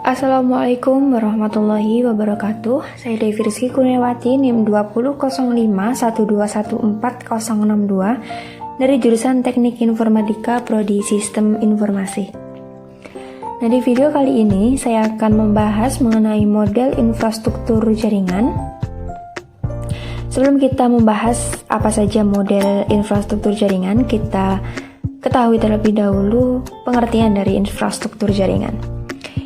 Assalamualaikum warahmatullahi wabarakatuh. Saya Devi Rizky Kurniawati, NIM 200512140062 dari jurusan Teknik Informatika Prodi Sistem Informasi. Nah, di video kali ini saya akan membahas mengenai model infrastruktur jaringan. Sebelum kita membahas apa saja model infrastruktur jaringan, kita ketahui terlebih dahulu pengertian dari infrastruktur jaringan.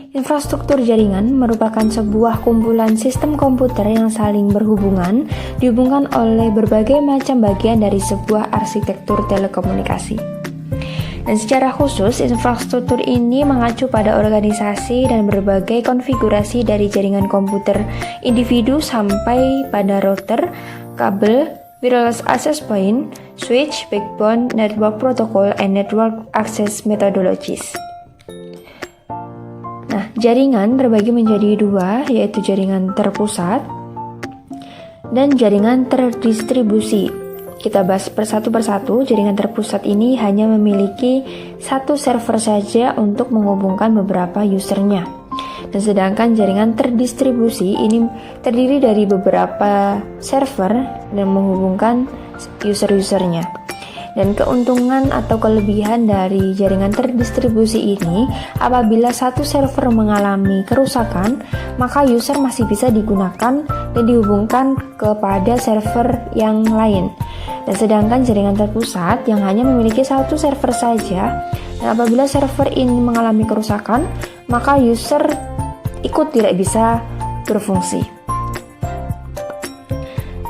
Infrastruktur jaringan merupakan sebuah kumpulan sistem komputer yang saling berhubungan, dihubungkan oleh berbagai macam bagian dari sebuah arsitektur telekomunikasi. Dan secara khusus, infrastruktur ini mengacu pada organisasi dan berbagai konfigurasi dari jaringan komputer individu sampai pada router, kabel, wireless access point, switch, backbone, network protocol, and network access methodologies. Nah, jaringan terbagi menjadi dua, yaitu jaringan terpusat dan jaringan terdistribusi. Kita bahas persatu persatu. Jaringan terpusat ini hanya memiliki satu server saja untuk menghubungkan beberapa usernya. Dan sedangkan jaringan terdistribusi ini terdiri dari beberapa server dan menghubungkan user-usernya. Dan keuntungan atau kelebihan dari jaringan terdistribusi ini, apabila satu server mengalami kerusakan, maka user masih bisa digunakan dan dihubungkan kepada server yang lain. Dan sedangkan jaringan terpusat yang hanya memiliki satu server saja, dan apabila server ini mengalami kerusakan, maka user ikut tidak bisa berfungsi.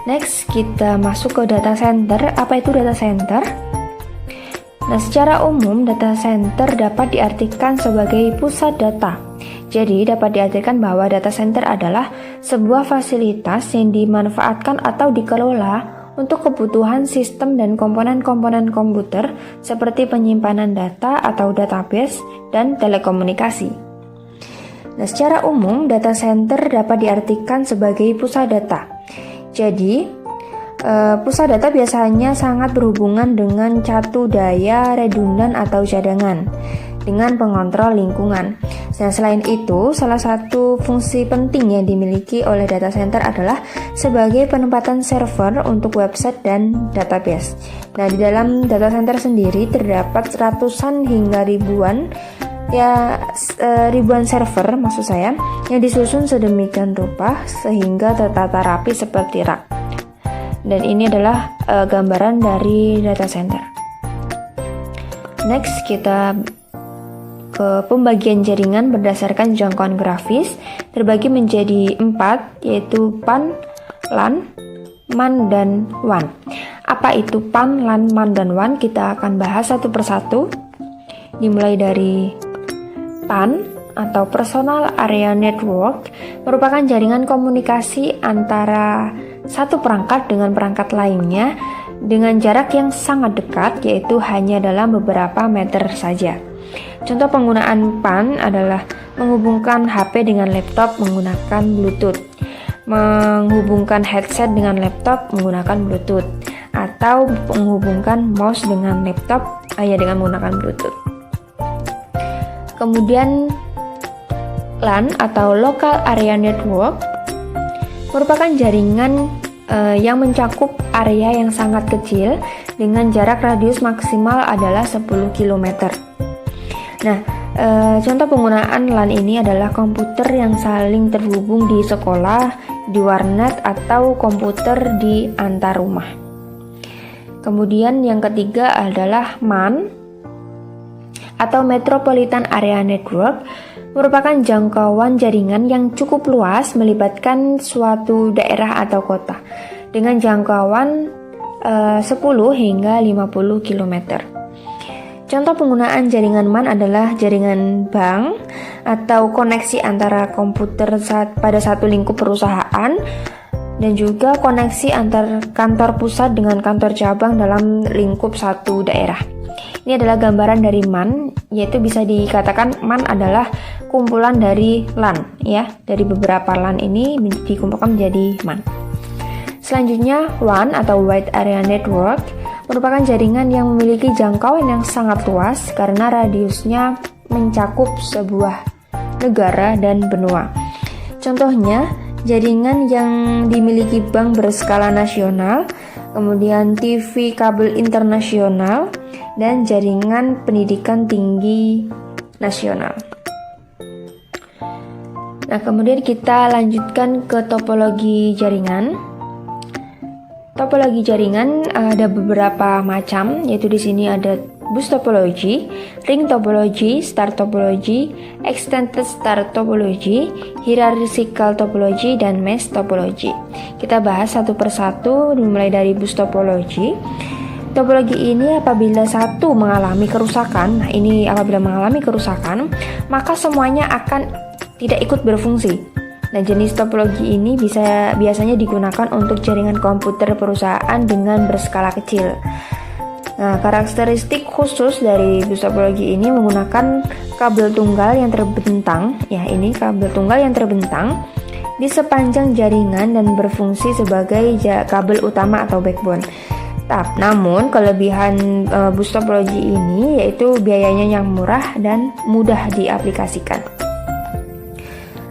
Next, kita masuk ke data center. Apa itu data center? Nah, secara umum data center dapat diartikan sebagai pusat data. Jadi, dapat diartikan bahwa data center adalah sebuah fasilitas yang dimanfaatkan atau dikelola untuk kebutuhan sistem dan komponen-komponen komputer seperti penyimpanan data atau database dan telekomunikasi. Nah, secara umum data center dapat diartikan sebagai pusat data. Jadi, pusat data biasanya sangat berhubungan dengan catu daya, redundan, atau cadangan dengan pengontrol lingkungan. Dan selain itu, salah satu fungsi penting yang dimiliki oleh data center adalah sebagai penempatan server untuk website dan database. Nah, di dalam data center sendiri terdapat ratusan hingga ribuan server maksud saya yang disusun sedemikian rupa sehingga tertata rapi seperti rak. Dan ini adalah gambaran dari data center. Next, kita ke pembagian jaringan berdasarkan jangkauan grafis, terbagi menjadi 4, yaitu PAN, LAN, MAN, dan WAN. Apa itu PAN, LAN, MAN, dan WAN? Kita akan bahas satu persatu. Dimulai dari PAN atau Personal Area Network, merupakan jaringan komunikasi antara satu perangkat dengan perangkat lainnya dengan jarak yang sangat dekat, yaitu hanya dalam beberapa meter saja. Contoh penggunaan PAN adalah menghubungkan HP dengan laptop menggunakan Bluetooth, menghubungkan headset dengan laptop menggunakan Bluetooth, atau menghubungkan mouse dengan laptop dengan menggunakan Bluetooth. Kemudian LAN atau Local Area Network merupakan jaringan yang mencakup area yang sangat kecil dengan jarak radius maksimal adalah 10 km. Nah, contoh penggunaan LAN ini adalah komputer yang saling terhubung di sekolah, di warnet, atau komputer di antar rumah. Kemudian yang ketiga adalah MAN atau Metropolitan Area Network, merupakan jangkauan jaringan yang cukup luas melibatkan suatu daerah atau kota dengan jangkauan 10 hingga 50 km. Contoh penggunaan jaringan MAN adalah jaringan bank atau koneksi antara komputer pada satu lingkup perusahaan, dan juga koneksi antar kantor pusat dengan kantor cabang dalam lingkup satu daerah. Ini adalah gambaran dari MAN, yaitu bisa dikatakan MAN adalah kumpulan dari LAN, ya. Dari beberapa LAN ini dikumpulkan menjadi MAN. Selanjutnya, WAN atau Wide Area Network merupakan jaringan yang memiliki jangkauan yang sangat luas karena radiusnya mencakup sebuah negara, dan benua. Contohnya, jaringan yang dimiliki bank berskala nasional, kemudian TV kabel internasional, dan jaringan pendidikan tinggi nasional. Nah, kemudian kita lanjutkan ke topologi jaringan. Topologi jaringan ada beberapa macam, yaitu di sini ada bus topologi, ring topologi, star topologi, extended star topologi, hierarchical topologi, dan mesh topologi. Kita bahas satu persatu, dimulai dari bus topologi. Topologi ini apabila satu mengalami kerusakan, nah ini apabila mengalami kerusakan, maka semuanya akan tidak ikut berfungsi. Nah, jenis topologi ini biasanya digunakan untuk jaringan komputer perusahaan dengan berskala kecil. Nah, karakteristik khusus dari bus topologi ini menggunakan kabel tunggal yang terbentang, ya ini kabel tunggal yang terbentang di sepanjang jaringan dan berfungsi sebagai kabel utama atau backbone. Namun kelebihan bus topologi ini yaitu biayanya yang murah dan mudah diaplikasikan.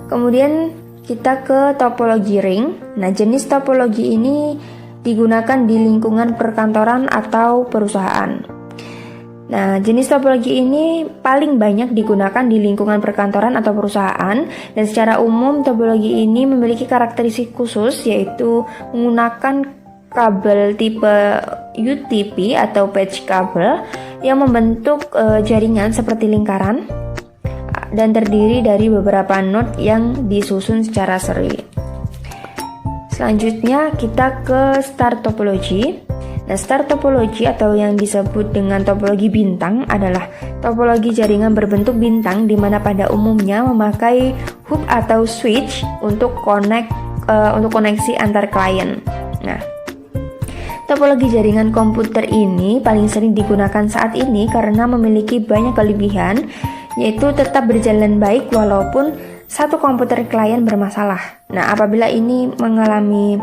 Kemudian kita ke topologi ring. Nah, jenis topologi ini digunakan di lingkungan perkantoran atau perusahaan. Nah, jenis topologi ini paling banyak digunakan di lingkungan perkantoran atau perusahaan, dan secara umum topologi ini memiliki karakteristik khusus, yaitu menggunakan kabel tipe UTP atau patch kabel yang membentuk jaringan seperti lingkaran dan terdiri dari beberapa node yang disusun secara seri. Selanjutnya kita ke star topologi. Nah, star topologi atau yang disebut dengan topologi bintang adalah topologi jaringan berbentuk bintang di mana pada umumnya memakai hub atau switch untuk koneksi antar klien. Nah, topologi jaringan komputer ini paling sering digunakan saat ini karena memiliki banyak kelebihan, yaitu tetap berjalan baik walaupun satu komputer klien bermasalah. Nah, apabila ini mengalami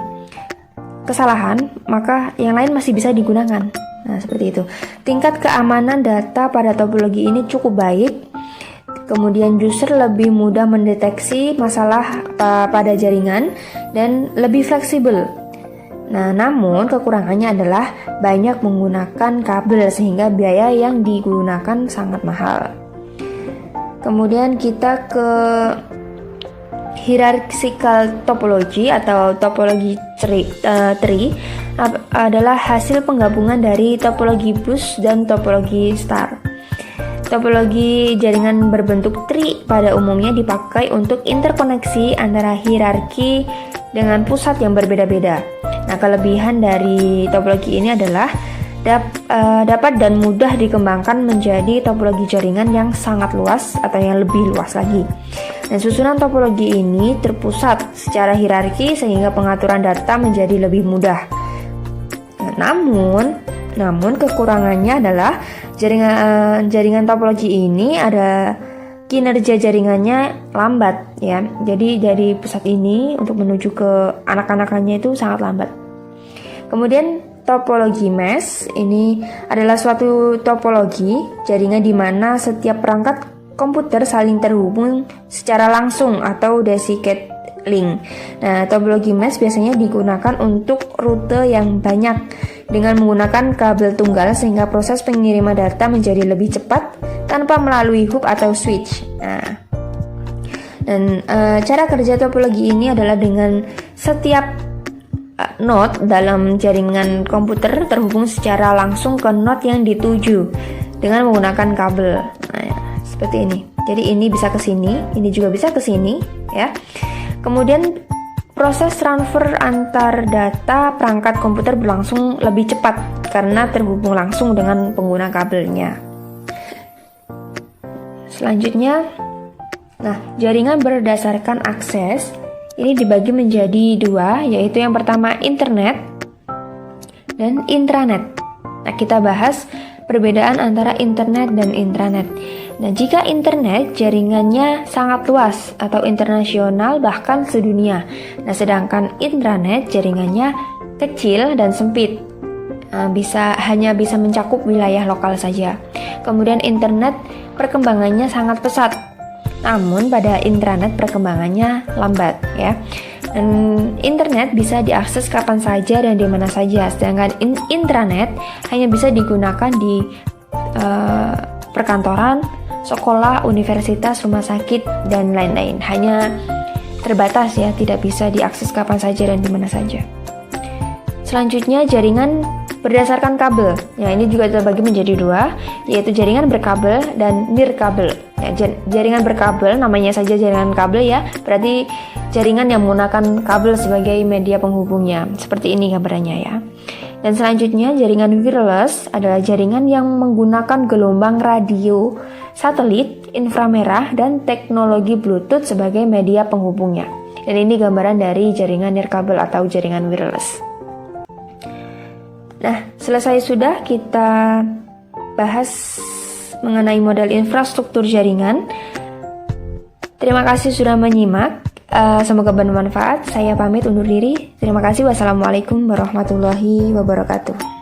kesalahan, maka yang lain masih bisa digunakan. Nah, seperti itu. Tingkat keamanan data pada topologi ini cukup baik. Kemudian user lebih mudah mendeteksi masalah pada jaringan dan lebih fleksibel. Nah, namun kekurangannya adalah banyak menggunakan kabel sehingga biaya yang digunakan sangat mahal. Kemudian kita ke hierarchical topology atau topologi tree adalah hasil penggabungan dari topologi bus dan topologi star. Topologi jaringan berbentuk tree pada umumnya dipakai untuk interkoneksi antara hierarki dengan pusat yang berbeda-beda. Nah, kelebihan dari topologi ini adalah dapat dan mudah dikembangkan menjadi topologi jaringan yang sangat luas atau yang lebih luas lagi. Dan susunan topologi ini terpusat secara hierarki sehingga pengaturan data menjadi lebih mudah. Namun kekurangannya adalah jaringan topologi ini ada kinerja jaringannya lambat, ya. Jadi dari pusat ini untuk menuju ke anak-anakannya itu sangat lambat. Kemudian topologi mesh ini adalah suatu topologi jaringan di mana setiap perangkat komputer saling terhubung secara langsung atau dedicated link. Nah, topologi mesh biasanya digunakan untuk rute yang banyak dengan menggunakan kabel tunggal sehingga proses pengiriman data menjadi lebih cepat tanpa melalui hub atau switch. Nah, dan cara kerja topologi ini adalah dengan setiap node dalam jaringan komputer terhubung secara langsung ke node yang dituju dengan menggunakan kabel. Nah, ya, seperti ini. Jadi ini bisa ke sini, ini juga bisa ke sini, ya. Kemudian proses transfer antar data perangkat komputer berlangsung lebih cepat karena terhubung langsung dengan pengguna kabelnya. Selanjutnya, nah, jaringan berdasarkan akses ini dibagi menjadi dua, yaitu yang pertama internet dan intranet. Nah, kita bahas perbedaan antara internet dan intranet. Nah, jika internet jaringannya sangat luas atau internasional bahkan sedunia. Nah, sedangkan intranet jaringannya kecil dan sempit. Hanya bisa mencakup wilayah lokal saja. Kemudian internet perkembangannya sangat pesat. Namun pada intranet perkembangannya lambat ya. Dan internet bisa diakses kapan saja dan di mana saja, sedangkan intranet hanya bisa digunakan di perkantoran, sekolah, universitas, rumah sakit, dan lain-lain. Hanya terbatas ya, tidak bisa diakses kapan saja dan di mana saja. Selanjutnya jaringan berdasarkan kabel. Ya, ini juga terbagi menjadi dua, yaitu jaringan berkabel dan nirkabel. Ya, jaringan berkabel namanya saja jaringan kabel ya, berarti jaringan yang menggunakan kabel sebagai media penghubungnya. Seperti ini gambarannya ya. Dan selanjutnya jaringan wireless adalah jaringan yang menggunakan gelombang radio, satelit, inframerah, dan teknologi Bluetooth sebagai media penghubungnya. Dan ini gambaran dari jaringan nirkabel atau jaringan wireless. Nah, selesai sudah kita bahas mengenai model infrastruktur jaringan. Terima kasih sudah menyimak. Semoga bermanfaat. Saya pamit undur diri. Terima kasih. Wassalamualaikum warahmatullahi wabarakatuh.